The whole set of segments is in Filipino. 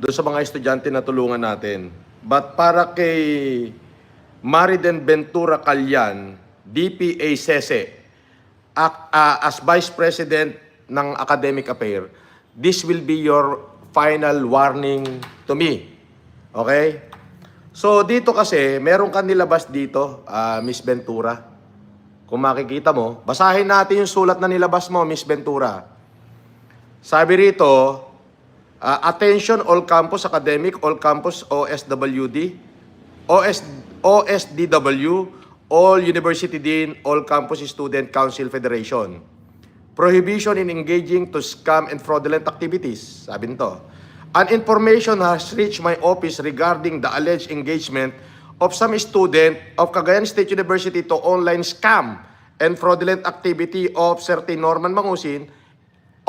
doon sa mga estudyante na tulungan natin. But para kay Mariden Ventura Calyan, DPA Sese, as Vice President ng Academic Affairs, this will be your final warning to me. Okay? So dito kasi, meron kang nilabas dito, Miss Ventura. Kung makikita mo, basahin natin yung sulat na nilabas mo, Miss Ventura. Sabi rito, attention all campus academic, all campus OSWD, OSDW, all university dean, all campus student council federation. Prohibition in engaging to scam and fraudulent activities. Sabi nito, an information has reached my office regarding the alleged engagement of some student of Cagayan State University to online scam and fraudulent activity of certain Norman Mangusin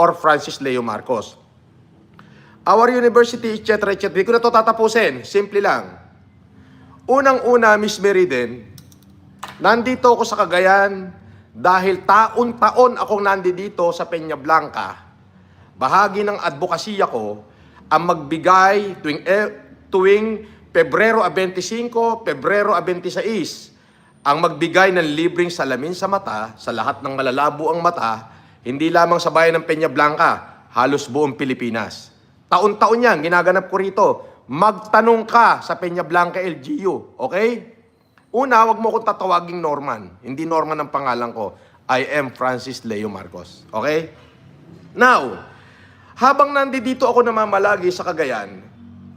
or Francis Leo Marcos. Our university, etc. Di ko na ito tatapusin. Simple lang. Unang-una, Miss Meriden, nandito ako sa Cagayan dahil taon-taon akong nandito sa Peña Blanca. Bahagi ng advokasya ko ang magbigay tuwing Pebrero 25, Pebrero 26, ang magbigay ng libreng salamin sa mata sa lahat ng malalabo ang mata, hindi lamang sa bayan ng Peña Blanca, halos buong Pilipinas. Taon-taon yan, ginaganap ko rito. Magtanong ka sa Peña Blanca LGU, okay? Una, wag mo akong tatawaging Norman. Hindi Norman ang pangalan ko. I am Francis Leo Marcos, okay? Now, habang nandito ako namamalagi sa Cagayan,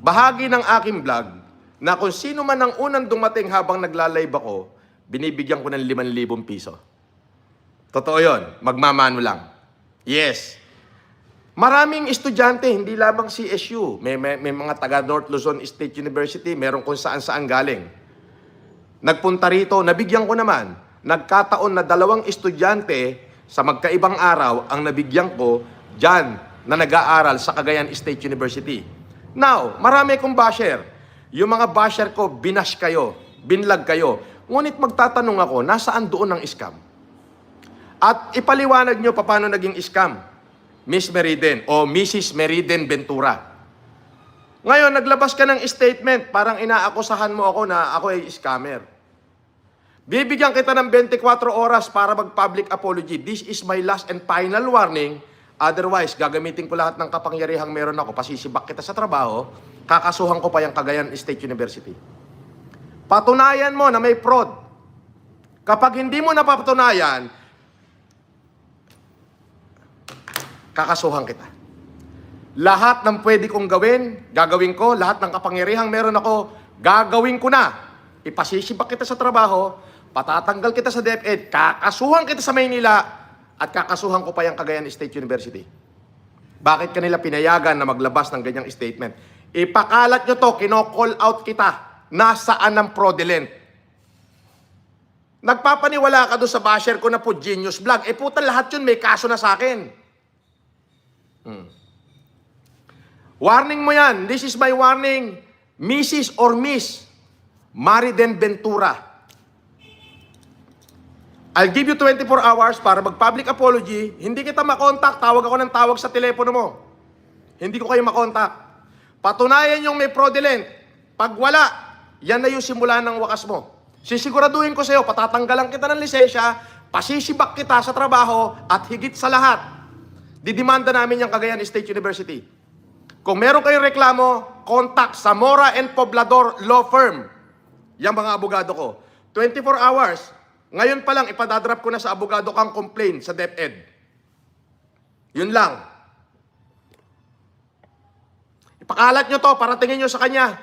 bahagi ng aking vlog na kung sino man ang unang dumating habang nagla-live ako, binibigyan ko ng 5,000 piso. Totoo yun, magmamano lang. Yes. Maraming estudyante, hindi lamang CSU. May mga taga North Luzon State University, meron kung saan-saan galing. Nagpunta rito, nabigyan ko naman. Nagkataon na 2 estudyante sa magkaibang araw ang nabigyan ko dyan na nag-aaral sa Cagayan State University. Now, marami kong basher. Yung mga basher ko, binash kayo, binlag kayo. Ngunit magtatanong ako, nasaan doon ang scam? At ipaliwanag nyo paano naging scam, Miss Meriden o Mrs. Meriden Ventura. Ngayon, naglabas ka ng statement, parang inaakusahan mo ako na ako ay scammer. Bibigyan kita ng 24 oras para mag-public apology. This is my last and final warning. Otherwise, gagamitin ko lahat ng kapangyarihang meron ako, pasisibak kita sa trabaho, kakasuhan ko pa yung Cagayan State University. Patunayan mo na may fraud. Kapag hindi mo napatunayan, kakasuhan kita. Lahat ng pwede kong gagawin ko. Lahat ng kapangyarihang meron ako, gagawin ko na. Ipasisibak kita sa trabaho, patatanggal kita sa DepEd, kakasuhan kita sa Maynila, at kakasuhan ko pa yung Cagayan State University. Bakit kanila pinayagan na maglabas ng ganyang statement? Ipakalat nyo to, kino-call out kita. Nasaan ang fraudulent? Nagpapaniwala ka doon sa basher ko na po Genius Vlog. Puta, lahat yun may kaso na sa akin. Warning mo yan. This is my warning. Mrs. or Miss Mariden Ventura. I'll give you 24 hours para mag-public apology. Hindi kita makontak. Tawag ako ng tawag sa telepono mo. Hindi ko kayo makontak. Patunayan yung may fraudulent. Pag wala, yan na yung simula ng wakas mo. Sisiguraduhin ko sa'yo, patatanggalan kita ng lisensya, pasisibak kita sa trabaho, at higit sa lahat, didimanda namin yung Cagayan State University. Kung meron kayong reklamo, contact Zamora and Poblador Law Firm. Yang mga abogado ko. 24 hours. Ngayon pa lang, ipadadrop ko na sa abogado kang complaint sa DepEd. Yun lang. Ipakalat nyo to, paratingin nyo sa kanya.